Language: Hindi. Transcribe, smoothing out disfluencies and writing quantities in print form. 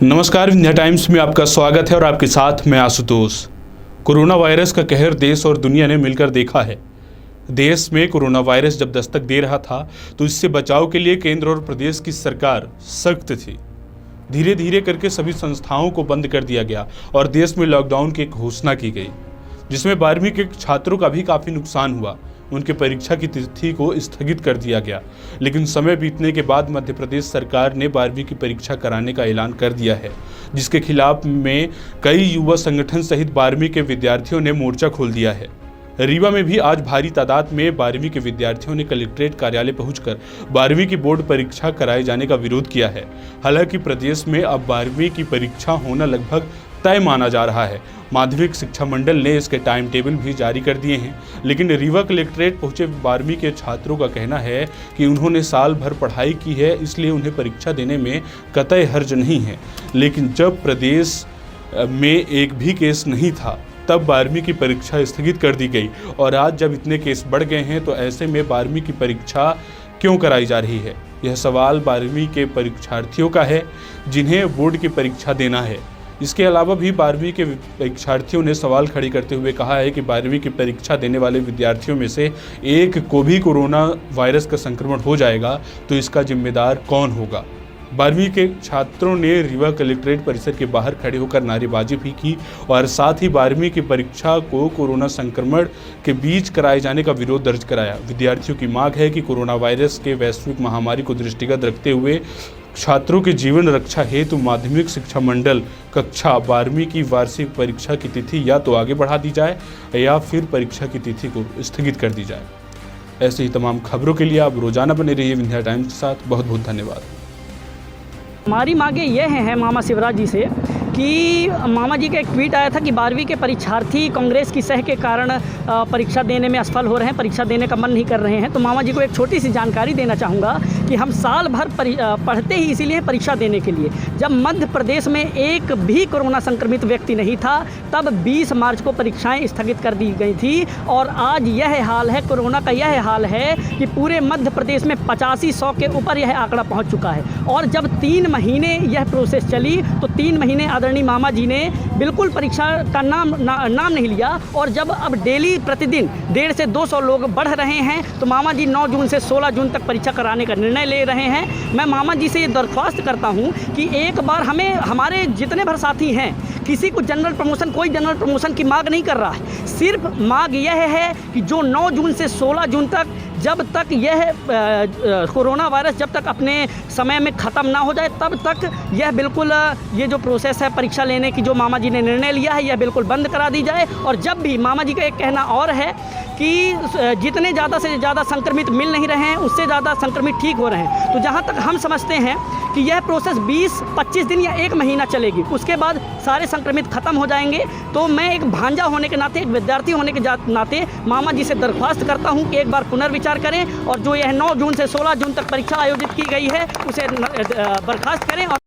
नमस्कार, विंध्या टाइम्स में आपका स्वागत है और आपके साथ मैं आशुतोष। कोरोना वायरस का कहर देश और दुनिया ने मिलकर देखा है। देश में कोरोना वायरस जब दस्तक दे रहा था तो इससे बचाव के लिए केंद्र और प्रदेश की सरकार सख्त थी। धीरे धीरे करके सभी संस्थाओं को बंद कर दिया गया और देश में लॉकडाउन की घोषणा की गई, जिसमें 12वीं के छात्रों का भी काफ़ी नुकसान हुआ। उनके परीक्षा की तिथि को स्थगित कर दिया गया, लेकिन समय बीतने के बाद मध्य प्रदेश सरकार ने 12वीं की परीक्षा कराने का ऐलान कर दिया है, जिसके खिलाफ में कई युवा संगठन सहित 12वीं के विद्यार्थियों ने मोर्चा खोल दिया है। रीवा में भी आज भारी तादाद में 12वीं के विद्यार्थियों ने कलेक्ट्रेट कार्यालय पहुंचकर 12वीं की बोर्ड परीक्षा कराए जाने का विरोध किया है। हालांकि प्रदेश में अब 12वीं की परीक्षा होना लगभग तय माना जा रहा है। माध्यमिक शिक्षा मंडल ने इसके टाइम टेबल भी जारी कर दिए हैं, लेकिन रीवा कलेक्ट्रेट पहुंचे 12वीं के छात्रों का कहना है कि उन्होंने साल भर पढ़ाई की है, इसलिए उन्हें परीक्षा देने में कतई हर्ज नहीं है। लेकिन जब प्रदेश में एक भी केस नहीं था तब 12वीं की परीक्षा स्थगित कर दी गई, और आज जब इतने केस बढ़ गए हैं तो ऐसे में 12वीं की परीक्षा क्यों कराई जा रही है? यह सवाल 12वीं के परीक्षार्थियों का है जिन्हें बोर्ड की परीक्षा देना है। इसके अलावा भी 12वीं के परीक्षार्थियों ने सवाल खड़ी करते हुए कहा है कि 12वीं की परीक्षा देने वाले विद्यार्थियों में से एक को भी कोरोना वायरस का संक्रमण हो जाएगा तो इसका जिम्मेदार कौन होगा? 12वीं के छात्रों ने रीवा कलेक्ट्रेट परिसर के बाहर खड़े होकर नारेबाजी भी की और साथ ही 12वीं की परीक्षा को कोरोना संक्रमण के बीच कराए जाने का विरोध दर्ज कराया। विद्यार्थियों की मांग है कि कोरोना वायरस के वैश्विक महामारी को दृष्टिगत रखते हुए छात्रों के जीवन रक्षा हेतु माध्यमिक शिक्षा मंडल कक्षा 12वीं की वार्षिक परीक्षा की तिथि या तो आगे बढ़ा दी जाए या फिर परीक्षा की तिथि को स्थगित कर दी जाए। ऐसे ही तमाम खबरों के लिए आप रोजाना बने रहिए विंध्या टाइम्स के साथ। बहुत बहुत धन्यवाद। हमारी मांगे यह है मामा शिवराज जी से कि मामा जी का एक ट्वीट आया था कि 12वीं के परीक्षार्थी कांग्रेस की सह के कारण परीक्षा देने में असफल हो रहे हैं, परीक्षा देने का मन नहीं कर रहे हैं। तो मामा जी को एक छोटी सी जानकारी देना चाहूँगा कि हम साल भर पढ़ते ही इसीलिए परीक्षा देने के लिए। जब मध्य प्रदेश में एक भी कोरोना संक्रमित व्यक्ति नहीं था तब 20 मार्च को परीक्षाएं स्थगित कर दी गई थी, और आज यह हाल है, कोरोना का यह हाल है कि पूरे मध्य प्रदेश में 85-100 के ऊपर यह आंकड़ा पहुँच चुका है। और जब 3 महीने यह प्रोसेस चली तो 3 महीने आदरणीय मामा जी ने बिल्कुल परीक्षा का नाम नहीं लिया, और जब अब डेली प्रतिदिन 150 से 200 लोग बढ़ रहे हैं तो मामा जी 9 जून से 16 जून तक परीक्षा कराने का निर्णय ले रहे हैं। मैं मामा जी से ये दरख्वास्त करता हूँ कि एक बार हमें, हमारे जितने भर साथी हैं, किसी को जनरल प्रमोशन, कोई जनरल प्रमोशन की मांग नहीं कर रहा है। सिर्फ मांग यह है कि जो 9 जून से 16 जून तक, जब तक यह कोरोना वायरस जब तक अपने समय में ख़त्म ना हो जाए तब तक यह बिल्कुल ये जो प्रोसेस है परीक्षा लेने की जो मामा जी ने निर्णय लिया है यह बिल्कुल बंद करा दी जाए। और जब भी मामा जी का एक कहना और है कि जितने ज़्यादा से ज़्यादा संक्रमित मिल नहीं रहे हैं उससे ज़्यादा संक्रमित ठीक हो रहे हैं। तो जहाँ तक हम समझते हैं कि यह प्रोसेस 20-25 दिन या 1 महीना चलेगी, उसके बाद सारे संक्रमित खत्म हो जाएंगे। तो मैं एक भांजा होने के नाते, एक विद्यार्थी होने के नाते मामा जी से दरख्वास्त करता हूं कि एक बार पुनर्विचार करें और जो यह 9 जून से 16 जून तक परीक्षा आयोजित की गई है उसे बर्खास्त करें। और